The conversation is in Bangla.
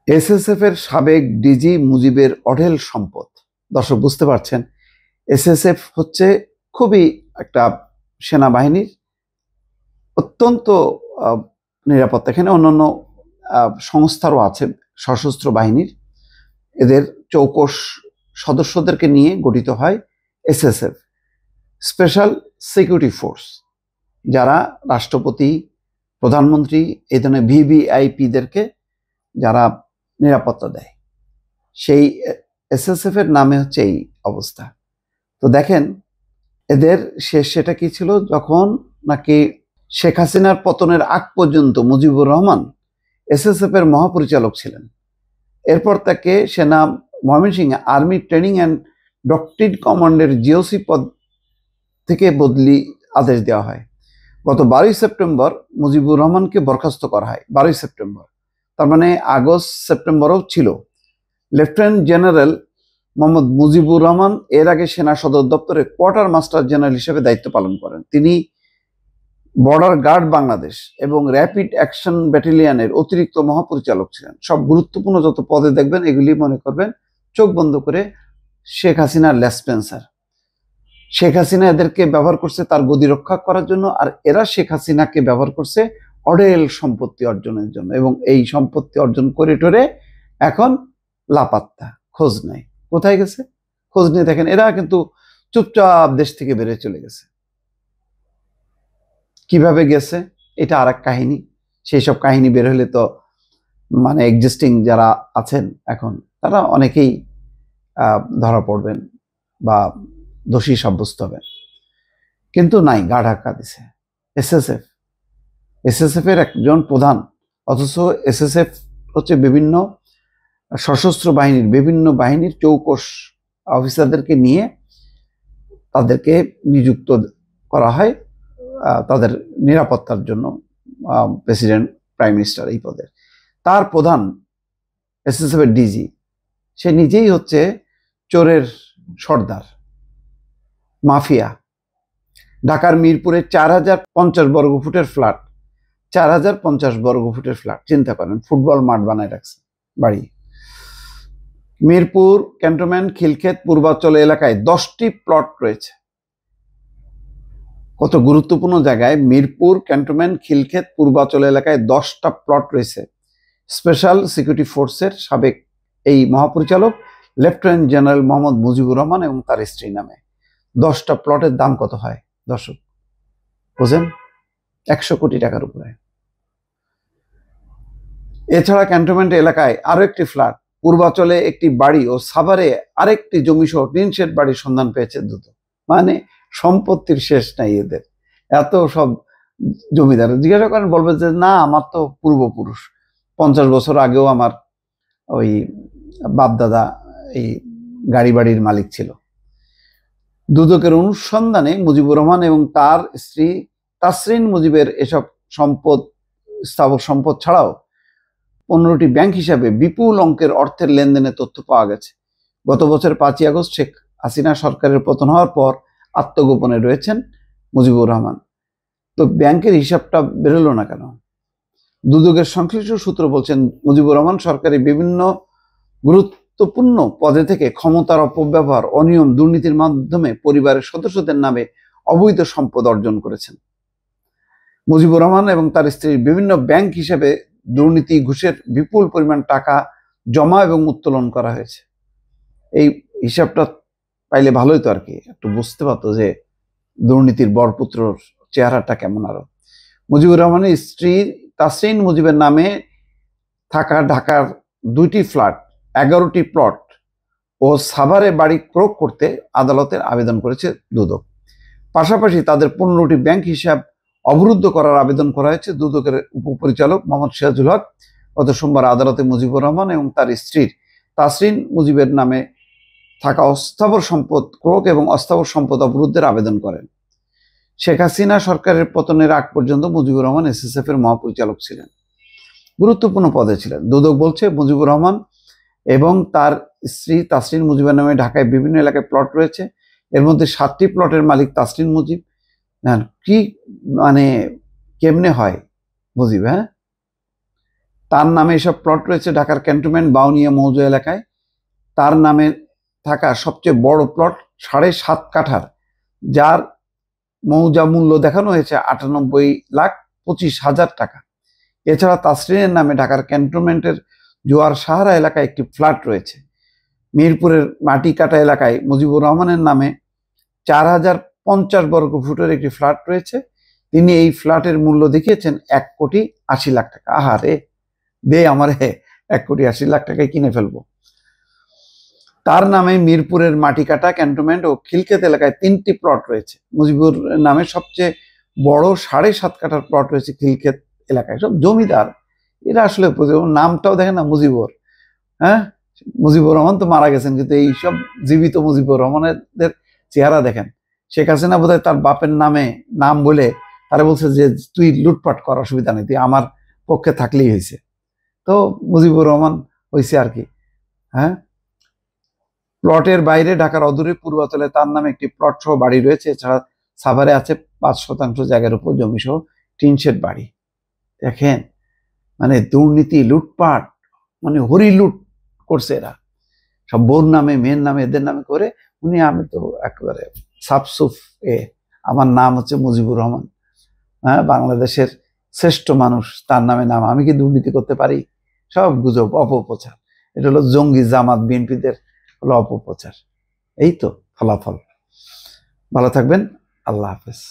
এসএসএফ এর সাবেক ডিজি মুজিবের অঢেল সম্পদ। দর্শক বুঝতে পারছেন, এসএসএফ হচ্ছে খুবই একটা সেনাবাহিনীর অত্যন্ত নিরাপত্তা। এখানে অন্যান্য সংস্থারও আছে সশস্ত্র বাহিনীর। এদের চৌকস সদস্যদেরকে নিয়ে গঠিত হয় এসএসএফ, স্পেশাল সিকিউরিটি ফোর্স, যারা রাষ্ট্রপতি, প্রধানমন্ত্রী, এই ধরনের ভিভিআইপিদেরকে যারা নিরাপত্তা দেয়। সেই এসএসএফ এর নামে হচ্ছে এই অবস্থা। তো দেখেন, এদের শেষটা কি ছিল, যখন নাকি শেখ হাসিনার পতনের আগ পর্যন্ত মুজিবুর রহমান এসএসএফ এর মহাপরিচালক ছিলেন। এরপর তাকে সেনা ময়মনসিংহে আর্মি ট্রেনিং অ্যান্ড ডক্ট্রিন কমান্ডের জিওসি পদ থেকে বদলি আদেশ দেওয়া হয়। গত 12 সেপ্টেম্বর মুজিবুর রহমানকে বরখাস্ত করা হয়। 12 সেপ্টেম্বর, তার মানে আগস্ট সেপ্টেম্বরও ছিল। লেফটেন্যান্ট জেনারেল মোহাম্মদ মুজিবুর রহমান এর আগে সেনা সদর দপ্তরে কোয়ার্টার মাস্টার জেনারেল হিসেবে দায়িত্ব পালন করেন। তিনি বর্ডার গার্ড বাংলাদেশ এবং র্যাপিড অ্যাকশন ব্যাটালিয়নের অতিরিক্ত মহাপরিচালক ছিলেন। সব গুরুত্বপূর্ণ যত পদে দেখবেন, এগুলি মনে করবেন চোখ বন্ধ করে শেখ হাসিনার লেসপেন্সার। শেখ হাসিনা এদেরকে ব্যবহার করছে তার গদি রক্ষা করার জন্য, আর এরা শেখ হাসিনাকে ব্যবহার করছে অঢেল সম্পত্তি অর্জনের জন্য। এবং এই সম্পত্তি অর্জন করে টরে এখন লাপাত্তা, খোঁজ নাই, কোথায় গেছে খোঁজ নিয়ে দেখেন। এরা কিন্তু চুপচাপ দেশ থেকে বেরিয়ে চলে গেছে। কিভাবে গেছে এটা আর এক কাহিনী। সেই সব কাহিনী বের হলে তো মানে এক্সিস্টিং যারা আছেন এখন, তারা অনেকেই ধরা পড়বেন বা দোষী সাব্যস্ত হবেন, কিন্তু নাই, গা ঢাকা দিছে এসএসএফ। এসএসএফ এর একজন প্রধান, অথচ এসএসএফ হচ্ছে বিভিন্ন সশস্ত্র বাহিনীর বিভিন্ন বাহিনীর চৌকস অফিসারদেরকে নিয়ে তাদেরকে নিযুক্ত করা হয় তাদের নিরাপত্তার জন্য। প্রেসিডেন্ট, প্রাইম মিনিস্টার এই পদের। তার প্রধান এসএসএফ এর ডিজি, সে নিজেই হচ্ছে চোরের সর্দার, মাফিয়া। ঢাকার মিরপুরে 4050 বর্গফুটের ফ্ল্যাট, 4050 বর্গফুটের ফ্ল্যাট, চিন্তা করেন, ফুটবল মাঠ বানায় রাখছে বাড়ি। মিরপুর ক্যান্টনমেন্ট, খিলক্ষেত, পূর্বাঞ্চল এলাকায় 10টি প্লট রয়েছে। কত গুরুত্বপূর্ণ জায়গায়! মিরপুর ক্যান্টনমেন্ট, খিলক্ষেত, পূর্বাঞ্চল এলাকায় 10টা প্লট রয়েছে। স্পেশাল সিকিউরিটি ফোর্সের সাবেক এই মহাপরিচালক লেফটেন্যান্ট জেনারেল মোহাম্মদ মুজিবুর রহমান এবং তার স্ত্রী নামে। 10টা প্লটের দাম কত হয় দর্শক বোঝেন? 100 কোটি টাকার উপরে। এছাড়া ক্যান্টনমেন্ট এলাকায় আরো একটি ফ্ল্যাট, পূর্বাঞ্চলে একটি বাড়ি ও সাভারে আরেকটি জমি সহ টিন শেড বাড়ির সন্ধান পেয়েছে দ্রুত। মানে সম্পত্তির শেষ নাই এদের, এত সব জমিদার। জিজ্ঞাসা করেন, বলবে যে না, আমার তো পূর্বপুরুষ, 50 বছর আগেও আমার ওই বাপদাদা এই গাড়ি বাড়ির মালিক ছিল। দুদকের অনুসন্ধানে মুজিবুর রহমান এবং তার স্ত্রী তাসরিন মুজিবের এসব সম্পদ, স্থাবর সম্পদ ছাড়াও 15টি ব্যাংক হিসাবে বিপুল অঙ্কের অর্থের লেনদেনের তথ্য পাওয়া গেছে। গত বছর 5ই আগস্ট শেখ হাসিনা সরকারের পতন হওয়ার পর আত্মগোপনে রয়েছেন মুজিবুর রহমান। তো ব্যাংকের হিসাবটা বেরোলো না কেন? দুদকের সংশ্লিষ্ট সূত্র বলছেন, মুজিবুর রহমান সরকারি বিভিন্ন গুরুত্বপূর্ণ পদে থেকে ক্ষমতার অপব্যবহার, অনিয়ম, দুর্নীতির মাধ্যমে পরিবারের সদস্যদের নামে অবৈধ সম্পদ অর্জন করেছেন। মুজিবুর রহমান এবং তার স্ত্রীর বিভিন্ন ব্যাংক হিসেবে দুর্নীতি, ঘুষের বিপুল পরিমাণ টাকা জমা এবং উত্তোলন করা হয়েছে। এই হিসাবটা পাইলে ভালোই তো আর কি, একটু বুঝতে পারতো যে দুর্নীতির বরপুত্রর চেহারাটা কেমন। আরো মুজিবুর রহমানের স্ত্রী তাসরিন মুজিবের নামে থাকা ঢাকার 2টি ফ্ল্যাট, 11টি প্লট ও সাভারে বাড়ি ক্রয় করতে আদালতের আবেদন করেছে দুদক। পাশাপাশি তাদের 15টি ব্যাংক হিসাব অবরুদ্ধ করার আবেদন করা হয়েছে। দুদকের উপপরিচালক মোহাম্মদ সিরাজুল হক গত সোমবার আদালতে মুজিবুর রহমান এবং তার স্ত্রীর তাসরিন মুজিবের নামে থাকা অস্থাবর সম্পদ ক্রয় এবং অস্থাবর সম্পদ অবরুদ্ধের আবেদন করেন। শেখ হাসিনা সরকারের পতনের আগ পর্যন্ত মুজিবুর রহমান এসএসএফ এর মহাপরিচালক ছিলেন, গুরুত্বপূর্ণ পদে ছিলেন। দুদক বলছে, মুজিবুর রহমান এবং তার স্ত্রী তাসরিন মুজিবের নামে ঢাকায় বিভিন্ন এলাকায় প্লট রয়েছে। এর মধ্যে 7টি প্লটের মালিক তাসরিন মুজিব। কি মানে কেমনে হয় মুজিব? হ্যাঁ, তার নামে এসব প্লট রয়েছে ঢাকার ক্যান্টনমেন্ট বাউনিয়া মৌজা এলাকায়। তার নামে থাকা সবচেয়ে বড় প্লট 7.5 কাঠার, যার মৌজা মূল্য দেখানো হয়েছে 98,25,000 টাকা। এছাড়া তাসরিনের নামে ঢাকার ক্যান্টনমেন্টের জোয়ার সাহারা এলাকায় একটি ফ্ল্যাট রয়েছে। মিরপুরের মাটিকাটা এলাকায় মুজিবুর রহমানের নামে 4,050 বর্গ ফুটের একটি ফ্ল্যাট রয়েছে। তিনি এই ফ্ল্যাটের মূল্য দেখিয়েছেন 1,80,00,000 টাকা। আহারে, দে আমারে 1,80,00,000 টাকায় কিনে ফেলবো। তার নামে মিরপুরের মাটিকাটা, ক্যান্টনমেন্ট ও খিলক্ষেত এলাকায় 3টি প্লট রয়েছে। মুজিবুর নামে সবচেয়ে বড় 7.5 কাঠার প্লট রয়েছে খিলক্ষেত এলাকায়। সব জমিদার এরা আসলে, নামটাও দেখেন না মুজিবুর। হ্যাঁ, মুজিবুর রহমান তো মারা গেছেন, কিন্তু এই সব জীবিত মুজিবুর রহমানের চেহারা দেখেন। শেখ হাসিনা বোধহয় তার বাপের নাম বলে তারা বলছে যে তুই লুটপাট কর, অসুবিধা নেই, তুই আমার পক্ষে থাকলেই হয়েছে। তো মুজিবুর রহমান হয়েছে আর কি। হ্যাঁ, প্লটের বাইরে ঢাকার অদূরে পূর্বাচলে তার নামে একটি প্লট সহ বাড়ি রয়েছে। এছাড়া সাভারে আছে 5% জায়গার উপর জমি সহ টিনশেড বাড়ি। দেখেন, মানে দুর্নীতি, লুটপাট, মানে হরি লুট করছে এরা সব। বোর নামে, মেয়ের নামে, এদের নামে করে আমি তো একেবারে সাফসুফ। আমার নাম হচ্ছে মুজিবুর রহমান, হ্যাঁ, বাংলাদেশের শ্রেষ্ঠ মানুষ, তার নামে নাম, আমি কি দুর্নীতি করতে পারি? সব গুজব, অপপ্রচার। এটা হলো জঙ্গি জামাত বিএনপিদের হলো অপপ্রচার। এই তো ফলাফল। ভালো থাকবেন, আল্লাহ হাফেজ।